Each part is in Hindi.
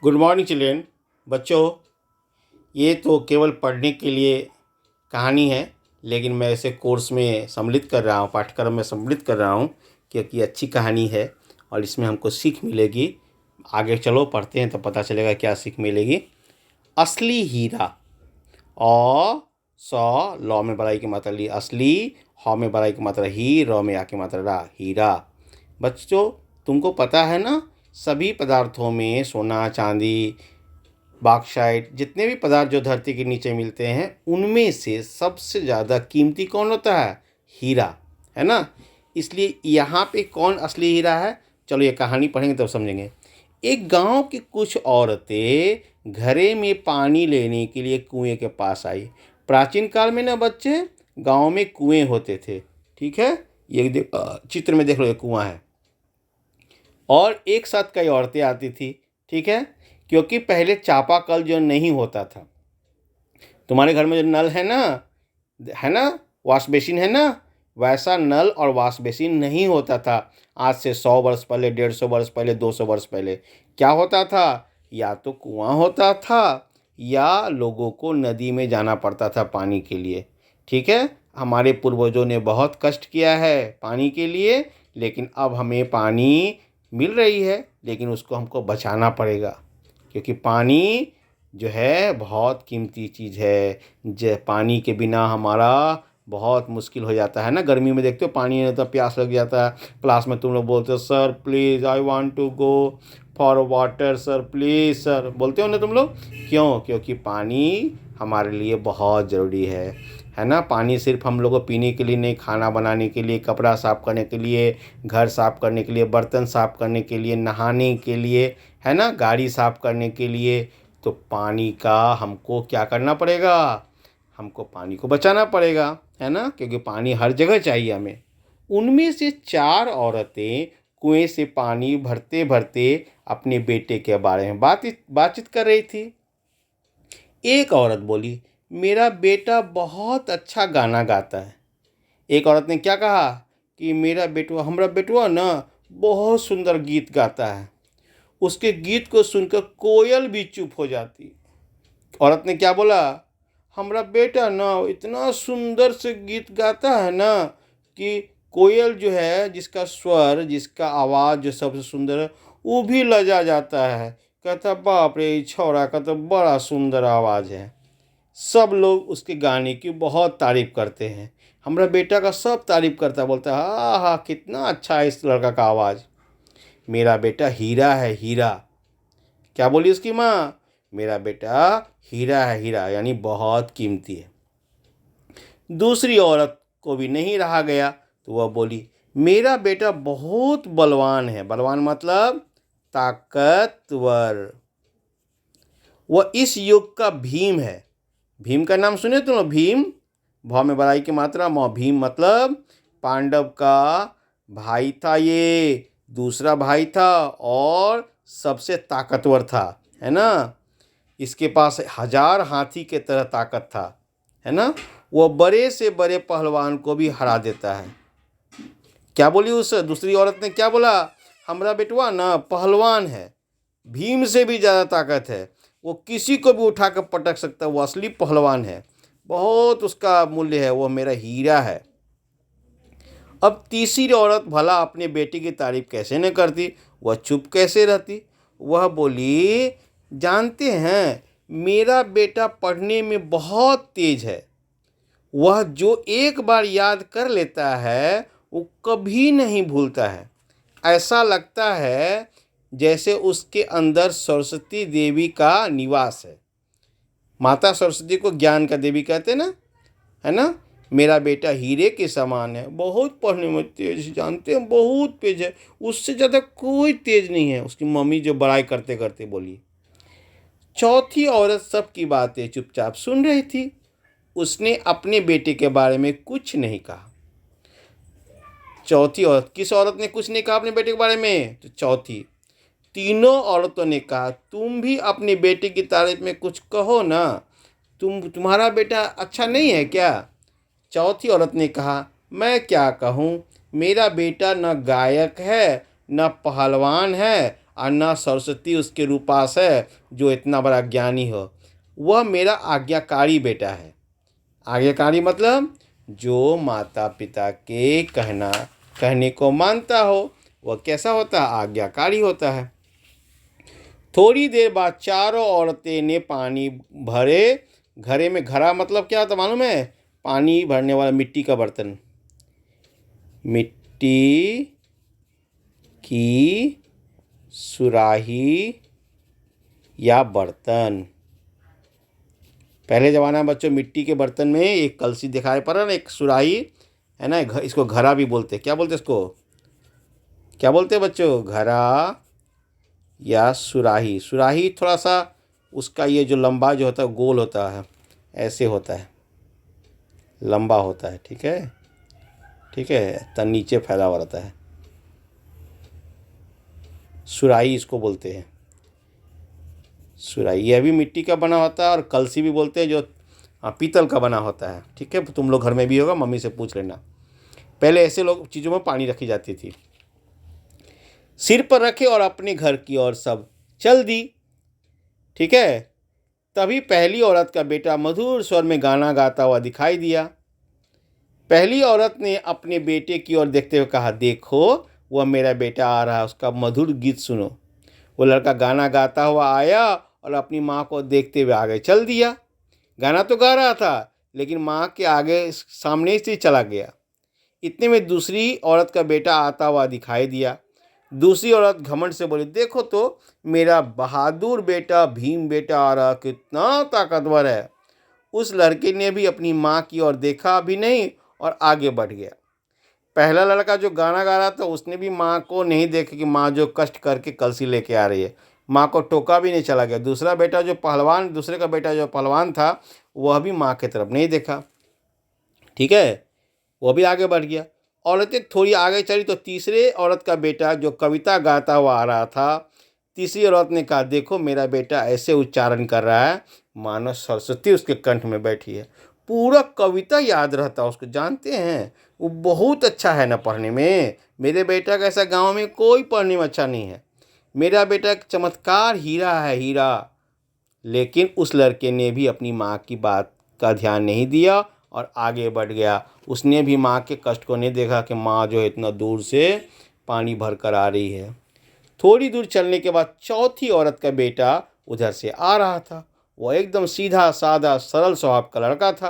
Good morning children. बच्चों, ये तो केवल पढ़ने के लिए कहानी है, लेकिन मैं इसे कोर्स में सम्मिलित कर रहा हूँ, पाठ्यक्रम में सम्मिलित कर रहा हूँ क्योंकि अच्छी कहानी है और इसमें हमको सीख मिलेगी। आगे चलो पढ़ते हैं तो पता चलेगा क्या सीख मिलेगी। असली हीरा। अ सौ लौ में बड़ाई की मात्रा ली असली, हौ में बड़ाई की मात्रा ही, रौ में आ की मात्रा रा, हीरा। बच्चों, तुमको पता है ना, सभी पदार्थों में सोना चांदी बॉक्साइट जितने भी पदार्थ जो धरती के नीचे मिलते हैं उनमें से सबसे ज़्यादा कीमती कौन होता है? हीरा, है ना। इसलिए यहाँ पे कौन असली हीरा है, चलो ये कहानी पढ़ेंगे तब समझेंगे। एक गांव की कुछ औरतें घरे में पानी लेने के लिए कुएं के पास आई। प्राचीन काल में ना बच्चे, गांव में कुएं होते थे, ठीक है। ये चित्र में देख लो, ये कुआं है और एक साथ कई औरतें आती थी, ठीक है। क्योंकि पहले चापाकल जो नहीं होता था, तुम्हारे घर में जो नल है ना, वॉश बेसिन है ना, वैसा नल और वॉश बेसिन नहीं होता था। आज से 100 वर्ष पहले, 150 वर्ष पहले, 200 वर्ष पहले क्या होता था? या तो कुआं होता था या लोगों को नदी में जाना पड़ता था पानी के लिए, ठीक है। हमारे पूर्वजों ने बहुत कष्ट किया है पानी के लिए, लेकिन अब हमें पानी मिल रही है, लेकिन उसको हमको बचाना पड़ेगा क्योंकि पानी जो है बहुत कीमती चीज़ है। पानी के बिना हमारा बहुत मुश्किल हो जाता है ना। गर्मी में देखते हो पानी नहीं तो प्यास लग जाता है। क्लास में तुम लोग बोलते हो, sir please I want to go for water, sir please sir, बोलते हो ना तुम लोग। क्यों? क्योंकि पानी हमारे लिए बहुत ज़रूरी है ना। पानी सिर्फ हम लोग को पीने के लिए नहीं, खाना बनाने के लिए, कपड़ा साफ़ करने के लिए, घर साफ़ करने के लिए, बर्तन साफ़ करने के लिए, नहाने के लिए, है ना, गाड़ी साफ़ करने के लिए। तो पानी का हमको क्या करना पड़ेगा? हमको पानी को बचाना पड़ेगा, है ना, क्योंकि पानी हर जगह चाहिए हमें। उनमें से 4 औरतें कुएं से पानी भरते भरते अपने बेटे के बारे में बातचीत कर रही थी। एक औरत बोली, मेरा बेटा बहुत अच्छा गाना गाता है। एक औरत ने क्या कहा कि हमारा बेटवा ना बहुत सुंदर गीत गाता है। उसके गीत को सुनकर कोयल भी चुप हो जाती। औरत ने क्या बोला? हमारा बेटा ना इतना सुंदर से गीत गाता है ना कि कोयल जो है, जिसका स्वर, जिसका आवाज़ जो सबसे सुंदर है, वो भी लजा जाता है। कहता, बाप रे, छौड़ा का तो बड़ा सुंदर आवाज़ है। सब लोग उसके गाने की बहुत तारीफ़ करते हैं। हमारा बेटा का सब तारीफ़ करता, बोलता है, हाँ हाँ कितना अच्छा है इस लड़का का आवाज़। मेरा बेटा हीरा है, हीरा। क्या बोली उसकी माँ? मेरा बेटा हीरा है, हीरा, यानी बहुत कीमती है। दूसरी औरत को भी नहीं रहा गया तो वह बोली, मेरा बेटा बहुत बलवान है। बलवान मतलब ताकतवर। वह इस युग का भीम है। भीम का नाम सुने तुम लोग? भीम, भौ में बड़ाई की मात्रा मौ। भीम मतलब पांडव का भाई था, ये दूसरा भाई था और सबसे ताकतवर था, है ना। इसके पास 1000 हाथी के तरह ताकत था, है ना। वो बड़े से बड़े पहलवान को भी हरा देता है। क्या बोली उस दूसरी औरत ने? क्या बोला? हमारा बेटवा ना पहलवान है, भीम से भी ज़्यादा ताकत है, वो किसी को भी उठा कर पटक सकता है, वो असली पहलवान है, बहुत उसका मूल्य है, वो मेरा हीरा है। अब तीसरी औरत भला अपने बेटे की तारीफ कैसे न करती, वह चुप कैसे रहती? वह बोली, जानते हैं, मेरा बेटा पढ़ने में बहुत तेज है। वह जो एक बार याद कर लेता है वो कभी नहीं भूलता है। ऐसा लगता है जैसे उसके अंदर सरस्वती देवी का निवास है। माता सरस्वती को ज्ञान का देवी कहते हैं ना, है ना। मेरा बेटा हीरे के समान है, बहुत पढ़ने में तेज, जानते हैं, बहुत तेज है, उससे ज़्यादा कोई तेज नहीं है। उसकी मम्मी जो बड़ाई करते करते बोली। चौथी औरत सबकी बातें चुपचाप सुन रही थी। उसने अपने बेटे के बारे में कुछ नहीं कहा। चौथी औरत, किस औरत ने कुछ नहीं कहा अपने बेटे के बारे में? तो चौथी। तीनों औरतों ने कहा, तुम भी अपने बेटे की तारीफ में कुछ कहो ना, तुम्हारा बेटा अच्छा नहीं है क्या? चौथी औरत ने कहा, मैं क्या कहूँ, मेरा बेटा न गायक है न पहलवान है, और न सरस्वती उसके रूपास है जो इतना बड़ा ज्ञानी हो। वह मेरा आज्ञाकारी बेटा है। आज्ञाकारी मतलब जो माता पिता के कहने को मानता हो, वह कैसा होता है? आज्ञाकारी होता है। थोड़ी देर बाद चारों औरतें ने पानी भरे घड़े में। घड़ा मतलब क्या होता मालूम है? पानी भरने वाला मिट्टी का बर्तन। मिट्टी की सुराही या बर्तन। पहले ज़माना में बच्चों मिट्टी के बर्तन में एक कलसी दिखाई पड़ रहा है, एक सुराही है ना। इसको घड़ा भी बोलते हैं। क्या बोलते हैं इसको? क्या बोलते हैं बच्चों? घड़ा या सुराही। सुराही थोड़ा सा उसका ये जो लंबा जो होता है गोल होता है, ऐसे होता है, लंबा होता है। ठीक है, ठीक है, तो नीचे फैला हुआ रहता है। सुराही इसको बोलते हैं। सुराही यह भी मिट्टी का बना होता है, और कलसी भी बोलते हैं जो पीतल का बना होता है। ठीक है, तुम लोग घर में भी होगा, मम्मी से पूछ लेना। पहले ऐसे लोग चीज़ों में पानी रखी जाती थी। सिर पर रखे और अपने घर की ओर सब चल दी। ठीक है, तभी पहली औरत का बेटा मधुर स्वर में गाना गाता हुआ दिखाई दिया। पहली औरत ने अपने बेटे की ओर देखते हुए कहा, देखो वह मेरा बेटा आ रहा है, उसका मधुर गीत सुनो। वो लड़का गाना गाता हुआ आया और अपनी माँ को देखते हुए आगे चल दिया। गाना तो गा रहा था, लेकिन माँ के आगे सामने से चला गया। इतने में दूसरी औरत का बेटा आता हुआ दिखाई दिया। दूसरी औरत घमंड से बोली, देखो तो मेरा बहादुर बेटा भीम बेटा आ रहा, कितना ताकतवर है। उस लड़के ने भी अपनी माँ की ओर देखा भी नहीं और आगे बढ़ गया। पहला लड़का जो गाना गा रहा था उसने भी माँ को नहीं देखा कि माँ जो कष्ट करके कलसी लेके आ रही है, माँ को टोका भी नहीं, चला गया। दूसरे का बेटा जो पहलवान था वह भी माँ की तरफ नहीं देखा। ठीक है, वह भी आगे बढ़ गया। औरतें थोड़ी आगे चली तो तीसरे औरत का बेटा जो कविता गाता हुआ आ रहा था, तीसरी औरत ने कहा, देखो मेरा बेटा ऐसे उच्चारण कर रहा है मानो सरस्वती उसके कंठ में बैठी है। पूरा कविता याद रहता उसको, जानते हैं? वो बहुत अच्छा है ना पढ़ने में। मेरे बेटा का ऐसा गाँव में कोई पढ़ने में अच्छा नहीं है। मेरा बेटा एक चमत्कार हीरा है, हीरा। लेकिन उस लड़के ने भी अपनी माँ की बात का ध्यान नहीं दिया और आगे बढ़ गया। उसने भी माँ के कष्ट को नहीं देखा कि माँ जो इतना दूर से पानी भर कर आ रही है। थोड़ी दूर चलने के बाद चौथी औरत का बेटा उधर से आ रहा था। वह एकदम सीधा साधा सरल स्वभाव का लड़का था।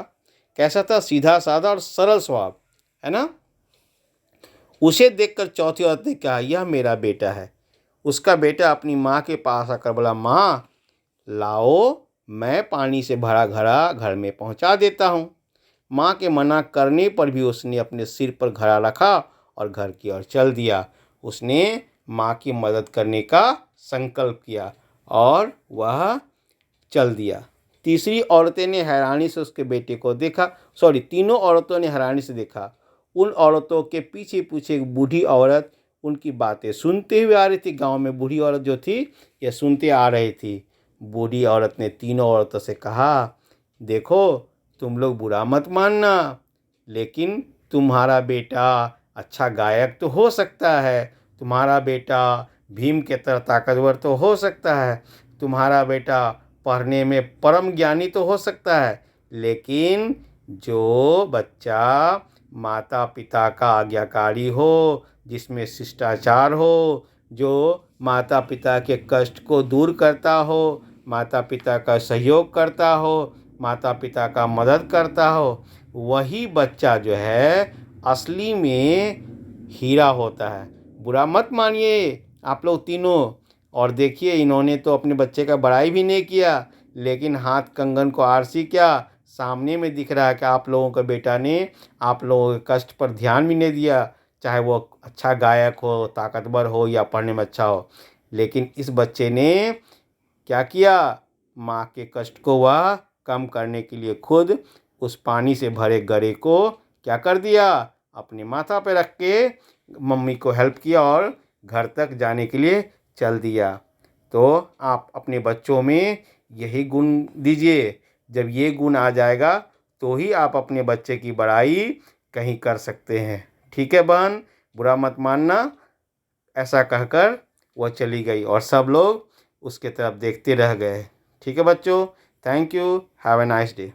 कैसा था? सीधा साधा और सरल स्वभाव, है ना। उसे देखकर चौथी औरत ने कहा, यह मेरा बेटा है। उसका बेटा अपनी माँ के पास आकर बोला, माँ लाओ, मैं पानी से भरा घड़ा घर में पहुँचा देता हूँ। माँ के मना करने पर भी उसने अपने सिर पर घड़ा रखा और घर की ओर चल दिया। उसने माँ की मदद करने का संकल्प किया और वह चल दिया। तीसरी औरतें ने हैरानी से उसके बेटे को देखा। तीनों औरतों ने हैरानी से देखा। उन औरतों के पीछे पीछे एक बूढ़ी औरत उनकी बातें सुनते हुए आ रही थी। गांव में बूढ़ी औरत जो थी यह सुनते आ रही थी। बूढ़ी औरत ने तीनों औरतों से कहा, देखो तुम लोग बुरा मत मानना, लेकिन तुम्हारा बेटा अच्छा गायक तो हो सकता है, तुम्हारा बेटा भीम के तरह ताकतवर तो हो सकता है, तुम्हारा बेटा पढ़ने में परम ज्ञानी तो हो सकता है, लेकिन जो बच्चा माता पिता का आज्ञाकारी हो, जिसमें शिष्टाचार हो, जो माता पिता के कष्ट को दूर करता हो, माता पिता का सहयोग करता हो, माता पिता का मदद करता हो, वही बच्चा जो है असली में हीरा होता है। बुरा मत मानिए आप लोग तीनों। और देखिए, इन्होंने तो अपने बच्चे का बड़ाई भी नहीं किया, लेकिन हाथ कंगन को आरसी क्या सामने में दिख रहा है कि आप लोगों के बेटा ने आप लोगों के कष्ट पर ध्यान भी नहीं दिया, चाहे वो अच्छा गायक हो, ताकतवर हो या पढ़ने में अच्छा हो। लेकिन इस बच्चे ने क्या किया? माँ के कष्ट को वह कम करने के लिए खुद उस पानी से भरे घड़े को क्या कर दिया? अपने माथा पे रख के मम्मी को हेल्प किया और घर तक जाने के लिए चल दिया। तो आप अपने बच्चों में यही गुण दीजिए। जब ये गुण आ जाएगा तो ही आप अपने बच्चे की बड़ाई कहीं कर सकते हैं। ठीक है बहन, बुरा मत मानना। ऐसा कहकर वह चली गई और सब लोग उसके तरफ देखते रह गए। ठीक है बच्चों, thank you, have a nice day.